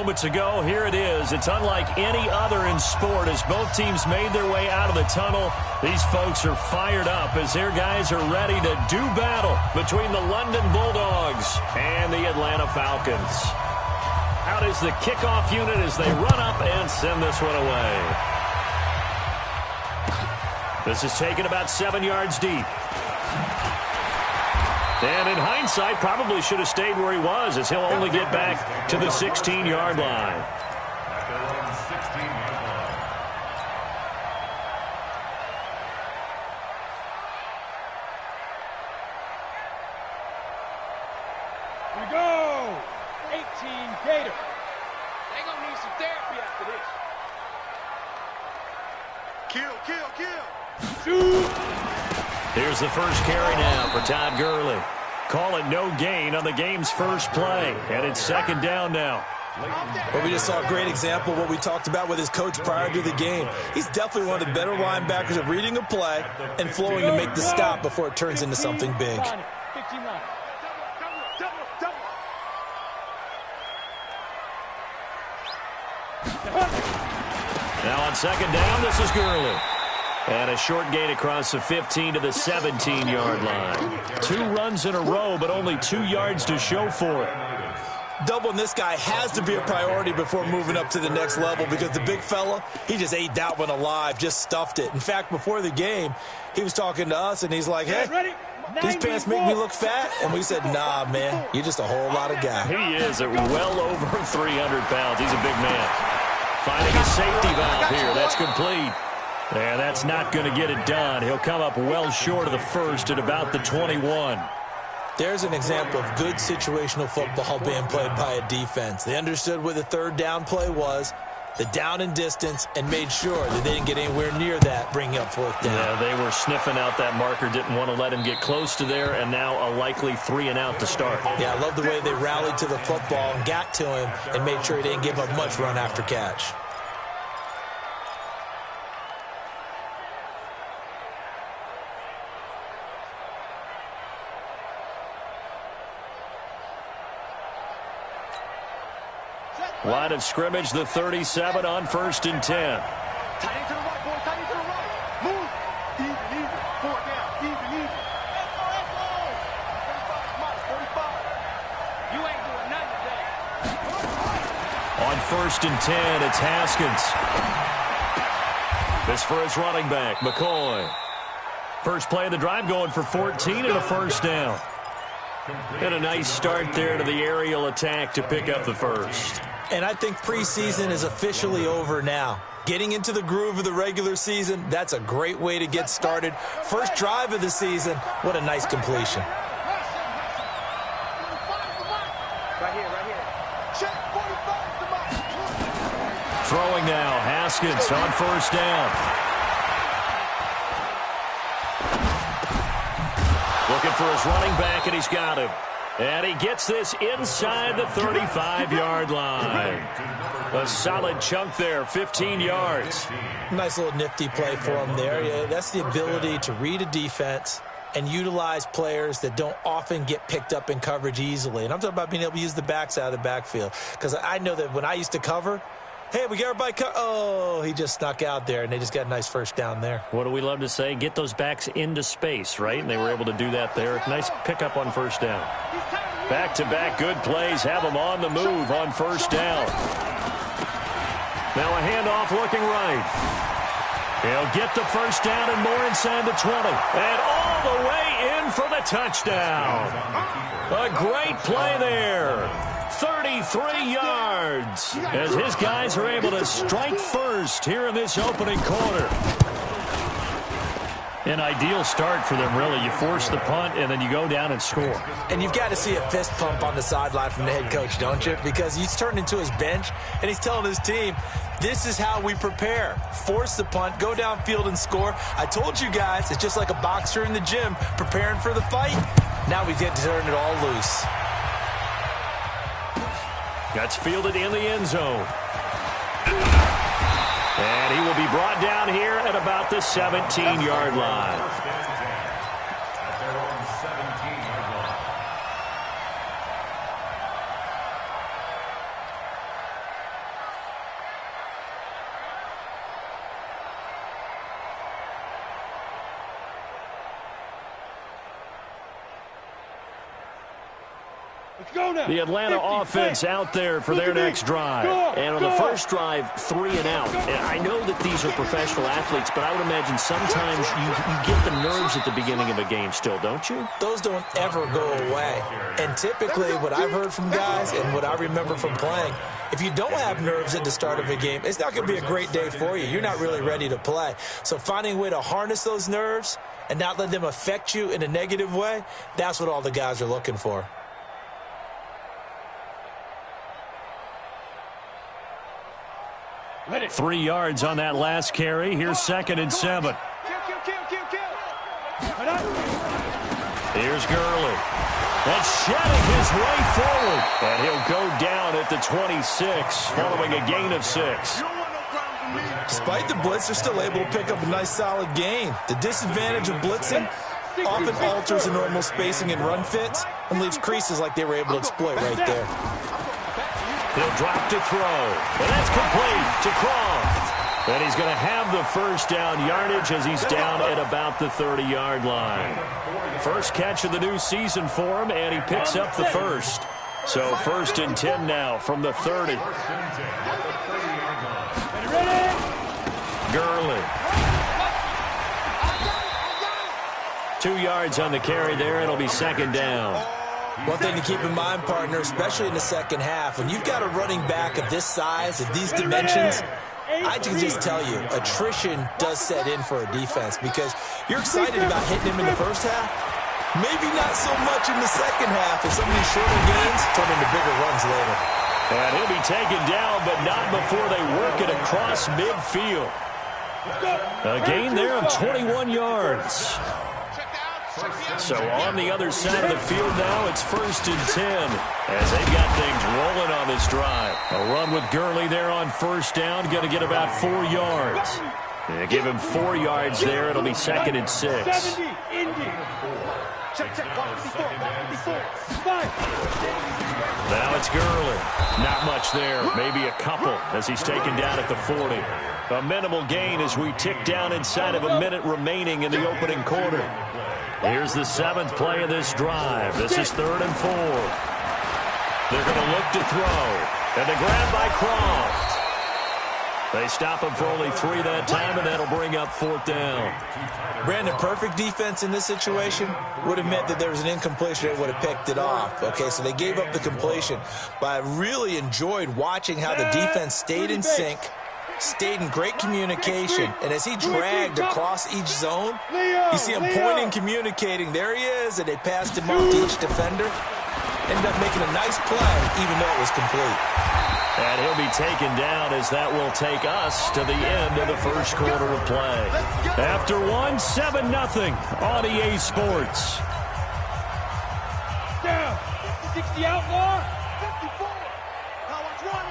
moments ago. Here it is. It's unlike any other in sport as both teams made their way out of the tunnel. These folks are fired up as their guys are ready to do battle between the London Bulldogs and the Atlanta Falcons. Out is the kickoff unit as they run up and send this one away. This is taken about 7 yards deep. And in hindsight, probably should have stayed where he was as he'll only get back to the 16-yard line. Here we go! 18 Gator. They gonna need some therapy after this. Kill. Here's the first carry now for Todd Gurley. Call it no gain on the game's first play. And it's second down now. Well, we just saw a great example of what we talked about with his coach prior to the game. He's definitely one of the better linebackers at reading a play and flowing to make the stop before it turns into something big. Now on second down, this is Gurley. And a short gain across the 15 to the 17-yard line. 2 runs in a row, but only 2 yards to show for it. Doubling this guy has to be a priority before moving up to the next level because the big fella, he just ate that one alive, just stuffed it. In fact, before the game, he was talking to us, and he's like, hey, these pants make me look fat. And we said, nah, man, you're just a whole lot of guy. He is at well over 300 pounds. He's a big man. Finding a safety valve here. That's complete. And that's not going to get it done. He'll come up well short of the first at about the 21. There's an example of good situational football being played by a defense. They understood where the third down play was, the down and distance, and made sure that they didn't get anywhere near that, bringing up fourth down. Yeah, they were sniffing out that marker, didn't want to let him get close to there, and now a likely 3-and-out to start. Yeah, I love the way they rallied to the football and got to him and made sure he didn't give up much run after catch. Line of scrimmage, the 37 on 1st and 10. Tight end to the right, boy. Tight end to the right. Move. Even. 4 down. Even. Let's go. 45. You ain't doing nothing today. On 1st and 10, it's Haskins. This for his running back, McCoy. First play of the drive going for 14 and a first down. And a nice start there to the aerial attack to pick up the first. And I think preseason is officially over now. Getting into the groove of the regular season, that's a great way to get started. First drive of the season, what a nice completion. Right here. Check 45. Throwing now, Haskins on first down. Looking for his running back, and he's got him. And he gets this inside the 35-yard line. A solid chunk there, 15 yards. Nice little nifty play for him there. Yeah, that's the ability to read a defense and utilize players that don't often get picked up in coverage easily. And I'm talking about being able to use the backside of the backfield. Because I know that when I used to cover, hey, we got everybody oh, he just snuck out there, and they just got a nice first down there. What do we love to say? Get those backs into space, right? And they were able to do that there. Nice pickup on first down. Back-to-back good plays have them on the move on first down. Now a handoff looking right. He'll get the first down and more inside the 20. And all the way in for the touchdown. A great play there. 33 yards as his guys are able to strike first here in this opening quarter. An ideal start for them, really. You force the punt, and then you go down and score. And you've got to see a fist pump on the sideline from the head coach, don't you? Because he's turned into his bench, and he's telling his team, this is how we prepare. Force the punt, go downfield and score. I told you guys, it's just like a boxer in the gym preparing for the fight. Now we get to turn it all loose. That's fielded in the end zone. And he will be brought down here at about the 17-yard line. The Atlanta offense out there for their next drive. And on the first drive, 3 and out. And I know that these are professional athletes, but I would imagine sometimes you get the nerves at the beginning of a game still, don't you? Those don't ever go away. And typically what I've heard from guys and what I remember from playing, if you don't have nerves at the start of a game, it's not going to be a great day for you. You're not really ready to play. So finding a way to harness those nerves and not let them affect you in a negative way, that's what all the guys are looking for. Ready. 3 yards on that last carry. Here's 2nd and 7. Here's Gurley. And shedding his way forward. And he'll go down at the 26 following a gain of 6. Despite the blitz, they're still able to pick up a nice solid gain. The disadvantage of blitzing often alters the normal spacing and run fits and leaves creases like they were able to exploit right there. He'll drop to throw. And that's complete to Croft. And he's going to have the first down yardage as he's down at about the 30-yard line. First catch of the new season for him, and he picks up the first. So 1st and 10 now from the 30. Gurley. 2 yards on the carry there. It'll be 2nd down. One thing to keep in mind, partner, especially in the second half, when you've got a running back of this size, of these dimensions, I can just tell you, attrition does set in for a defense because you're excited about hitting him in the first half. Maybe not so much in the second half as some of these shorter gains turn into bigger runs later. And he'll be taken down, but not before they work it across midfield. A gain there of 21 yards. So on the other side of the field now, it's 1st and 10 as they've got things rolling on this drive. A run with Gurley there on 1st down, going to get about 4 yards. They give him 4 yards there. It'll be 2nd and 6. Now it's Gurley. Not much there. Maybe a couple as he's taken down at the 40. A minimal gain as we tick down inside of a minute remaining in the opening quarter. Here's the 7th play of this drive. This is 3rd and 4. They're going to look to throw. And the grab by Croft. They stop him for only 3 that time, and that'll bring up 4th down. Brandon, perfect defense in this situation would have meant that there was an incompletion. They would have picked it off. Okay, so they gave up the completion. But I really enjoyed watching how the defense stayed in sync, stayed in great communication, and as he dragged across each zone, you see him pointing, communicating. There he is, and they passed him off to each defender. Ended up making a nice play, even though it was complete. And he'll be taken down as that will take us to the end of the first quarter of play. After 1, 7-0 on EA Sports. Down. 60 outlaw. 54. Watch one.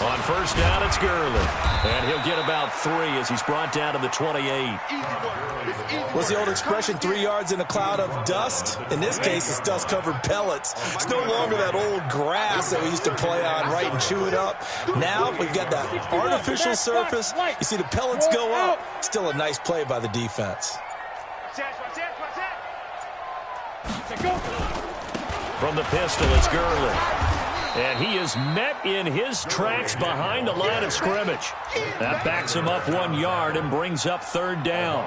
On 1st down, it's Gurley. And he'll get about 3 as he's brought down to the 28. What's the old expression, 3 yards in a cloud of dust? In this case, it's dust-covered pellets. It's no longer that old grass that we used to play on, right, and chew it up. Now we've got that artificial surface. You see the pellets go up. Still a nice play by the defense. From the pistol, it's Gurley. And he is met in his tracks behind the line of scrimmage. That backs him up 1 yard and brings up 3rd down.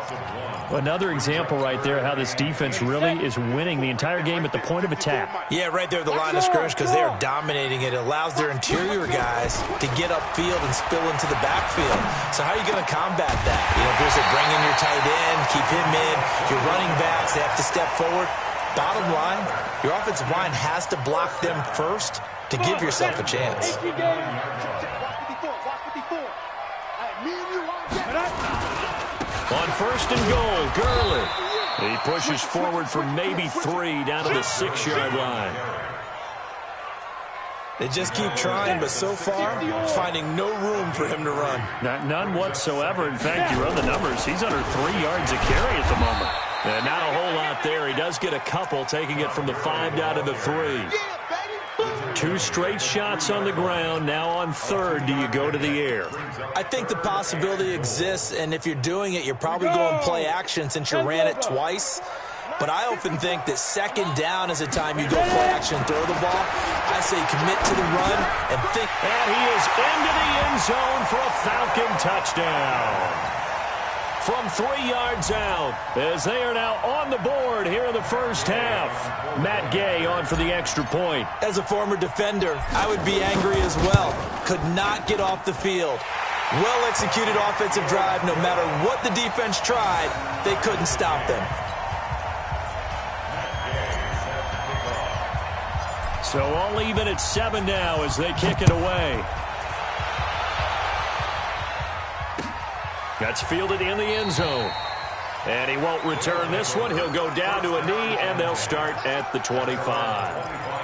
Another example right there how this defense really is winning the entire game at the point of attack. Yeah, right there at the line of scrimmage because they are dominating it. It allows their interior guys to get upfield and spill into the backfield. So how are you going to combat that? You know, there's a bring in your tight end, keep him in. Your running backs, they have to step forward. Bottom line, your offensive line has to block them first to give yourself a chance. On 1st and goal, Gurley. He pushes forward for maybe 3 down to the 6-yard line. They just keep trying, but so far, finding no room for him to run. None whatsoever. In fact, you run the numbers. He's under 3 yards a carry at the moment. And not a whole lot there. He does get a couple, taking it from the 5 down to the 3. 2 straight shots on the ground. Now on 3rd, do you go to the air? I think the possibility exists, and if you're doing it, you're probably going play action since you ran it twice. but I often think that second down is a time you go play action, throw the ball. I say commit to the run and think. And he is into the end zone for a Falcon touchdown. From 3 yards out, as they are now on the board here in the first half. Matt Gay on for the extra point. As a former defender, I would be angry as well. Could not get off the field. Well-executed offensive drive. No matter what the defense tried, they couldn't stop them. So all even at 7 now as they kick it away. That's fielded in the end zone. And he won't return this one. He'll go down to a knee, and they'll start at the 25.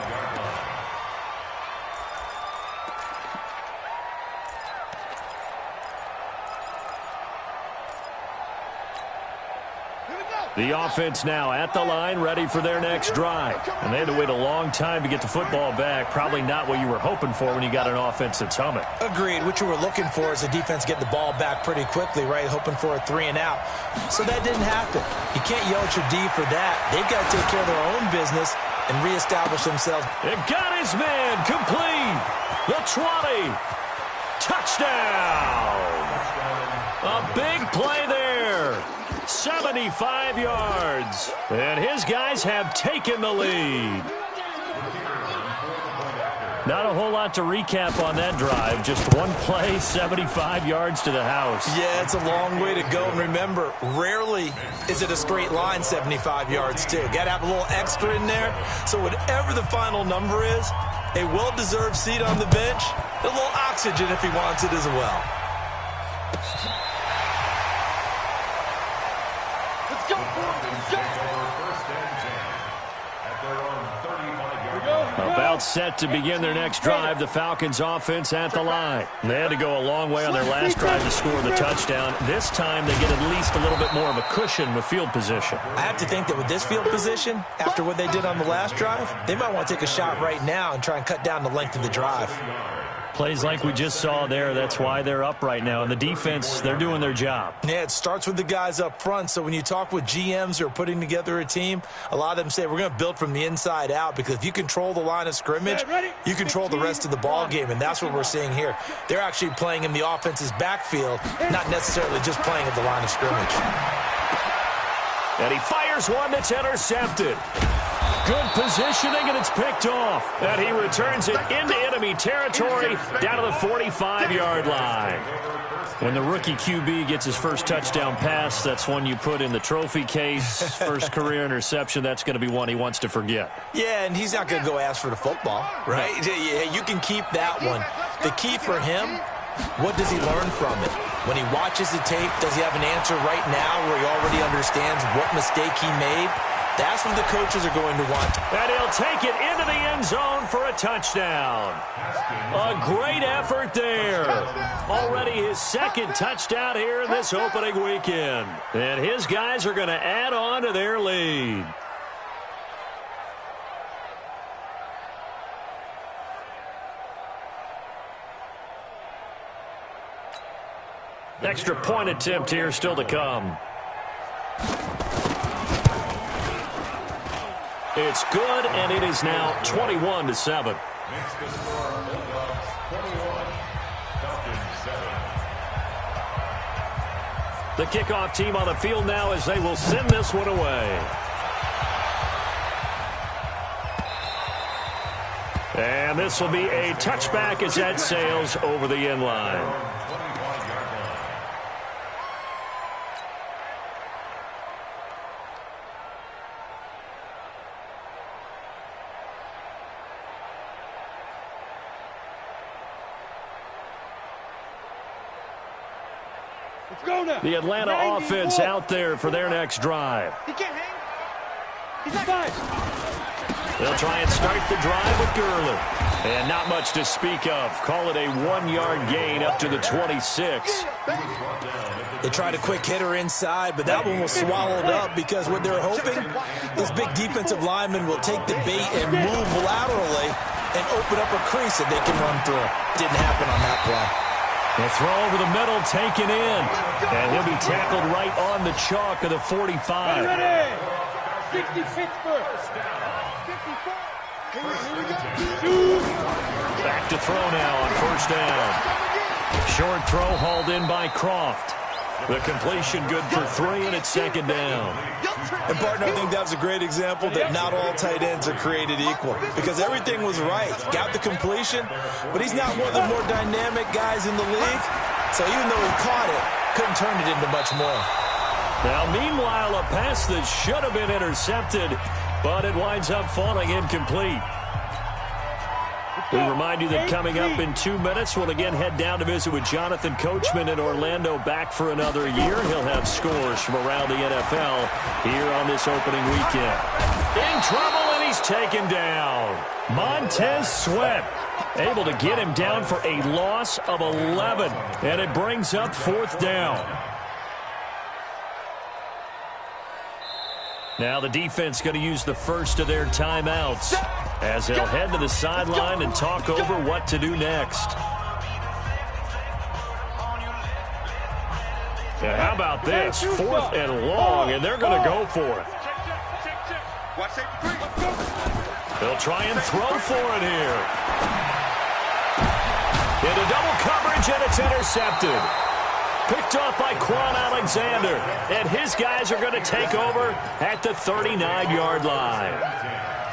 The offense now at the line, ready for their next drive. And they had to wait a long time to get the football back. Probably not what you were hoping for when you got an offense that's humming. Agreed. What you were looking for is a defense getting the ball back pretty quickly, right? Hoping for a 3 and out. So that didn't happen. You can't yell at your D for that. They've got to take care of their own business and reestablish themselves. It got his man complete. The 20. Touchdown. A big play there. 75 yards. And his guys have taken the lead. Not a whole lot to recap on that drive. Just one play, 75 yards to the house. Yeah, it's a long way to go. And remember, rarely is it a straight line 75 yards, too. Got to have a little extra in there. So whatever the final number is, a well-deserved seat on the bench, a little oxygen if he wants it as well. About set to begin their next drive, the Falcons offense at the line. They had to go a long way on their last drive to score the touchdown. This time they get at least a little bit more of a cushion with field position. I have to think that with this field position, after what they did on the last drive, they might want to take a shot right now and try and cut down the length of the drive. Plays like we just saw there, that's why they're up right now. And the defense, they're doing their job. Yeah, it starts with the guys up front. So when you talk with GMs who are putting together a team, a lot of them say we're going to build from the inside out, because if you control the line of scrimmage, you control the rest of the ball game, and that's what we're seeing here. They're actually playing in the offense's backfield, not necessarily just playing at the line of scrimmage. And he fires one that's intercepted. Good positioning, and it's picked off. And he returns it into enemy territory down to the 45-yard line. When the rookie QB gets his first touchdown pass, that's one you put in the trophy case. First career interception, that's going to be one he wants to forget. Yeah, and he's not going to go ask for the football, right? Yeah, you can keep that one. The key for him, what does he learn from it? When he watches the tape, does he have an answer right now where he already understands what mistake he made? That's what the coaches are going to want. And he'll take it into the end zone for a touchdown. A great effort there. Already his second touchdown here in this opening weekend. And his guys are going to add on to their lead. Extra point attempt here still to come. It's good, and it is now 21-7. The kickoff team on the field now as they will send this one away. And this will be a touchback as that sails over the end line. The Atlanta offense out there for their next drive. He can't hang. He's not fine. They'll try and start the drive with Gurley. And not much to speak of. Call it a 1-yard gain up to the 26. They tried a quick hitter inside, but that one was swallowed up because what they're hoping, this big defensive lineman will take the bait and move laterally and open up a crease that they can run through. Didn't happen on that play. The throw over the middle taken in. And he'll be tackled right on the chalk of the 45. 60 Pittsburgh. 54. Here we go. Back to throw now on first down. Short throw hauled in by Croft. The completion good for 3, and it's second down. And, partner, I think that was a great example that not all tight ends are created equal, because everything was right. Got the completion, but he's not one of the more dynamic guys in the league. So even though he caught it, couldn't turn it into much more. Now, meanwhile, a pass that should have been intercepted, but it winds up falling incomplete. We remind you that coming up in 2 minutes, we'll again head down to visit with Jonathan Coachman in Orlando, back for another year. He'll have scores from around the NFL here on this opening weekend. In trouble, and he's taken down. Montez Sweat able to get him down for a loss of 11, and it brings up fourth down. Now the defense going to use the first of their timeouts as they'll head to the sideline and talk over what to do next. Yeah, how about this? 4th and long, and they're going to go for it. They'll try and throw for it here. Into double coverage, and it's intercepted. Picked off by Quan Alexander. And his guys are going to take over at the 39-yard line.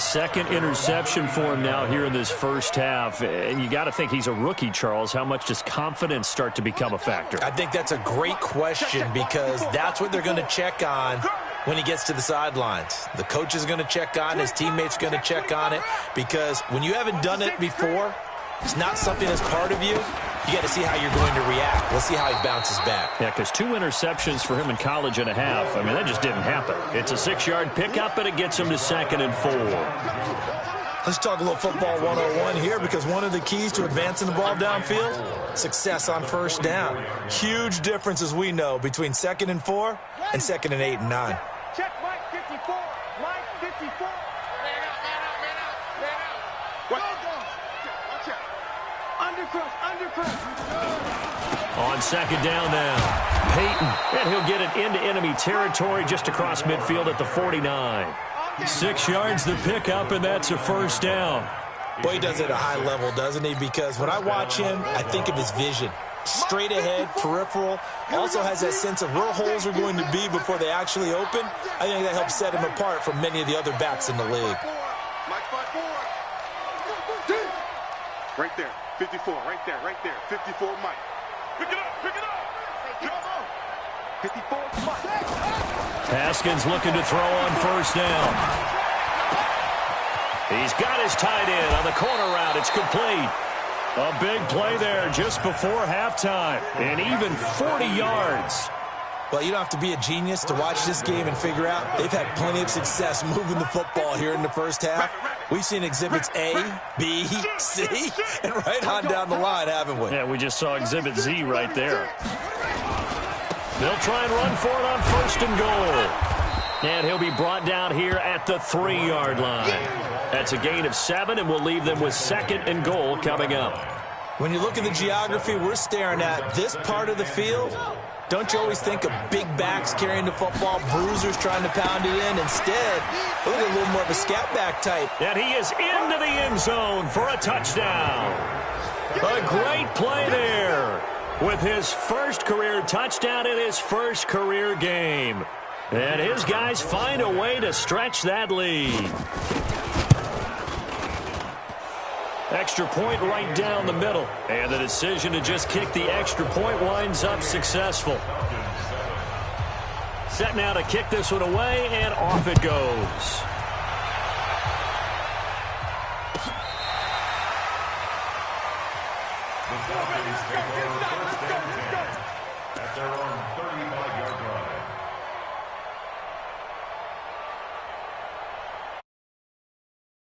Second interception for him now here in this first half. And you got to think he's a rookie, Charles. How much does confidence start to become a factor? I think that's a great question, because that's what they're going to check on when he gets to the sidelines. The coach is going to check on, his teammates are going to check on it, because when you haven't done it before, it's not something that's part of you. You got to see how you're going to react. Let's see how he bounces back. Yeah, because 2 interceptions for him in college and a half. I mean, that just didn't happen. It's a 6-yard pickup, and it gets him to 2nd and 4. Let's talk a little football 101 here, because one of the keys to advancing the ball downfield, success on first down. Huge difference, as we know, between 2nd and 4 and 2nd and 8 and 9. Check Mike 54. Mike 54. Man out. Watch out. Undercrush. On 2nd down now, Peyton, and he'll get it into enemy territory just across midfield at the 49. 6 yards the pickup, and that's a first down. Boy, he does it at a high level, doesn't he? Because when I watch him, I think of his vision. Straight ahead, peripheral. Also has that sense of where holes are going to be before they actually open. I think that helps set him apart from many of the other backs in the league. Right there. 54, right there. 54, Mike. Pick it up. 54, Mike. Haskins looking to throw on first down. He's got his tight end on the corner route. It's complete. A big play there just before halftime, and even 40 yards. Well, you don't have to be a genius to watch this game and figure out they've had plenty of success moving the football here in the first half. We've seen exhibits A, B, C, and right on down the line, haven't we? Yeah, we just saw exhibit Z right there. They'll try and run for it on 1st and goal. And he'll be brought down here at the 3-yard line. That's a gain of 7, and we'll leave them with 2nd and goal coming up. When you look at the geography we're staring at, this part of the field, don't you always think of big backs carrying the football, bruisers trying to pound it in? Instead, look at a little more of a scat back type. And he is into the end zone for a touchdown. A great play there with his first career touchdown in his first career game. And his guys find a way to stretch that lead. Extra point right down the middle. And the decision to just kick the extra point winds up successful. Set now to kick this one away, and off it goes. At their own 35-yard line.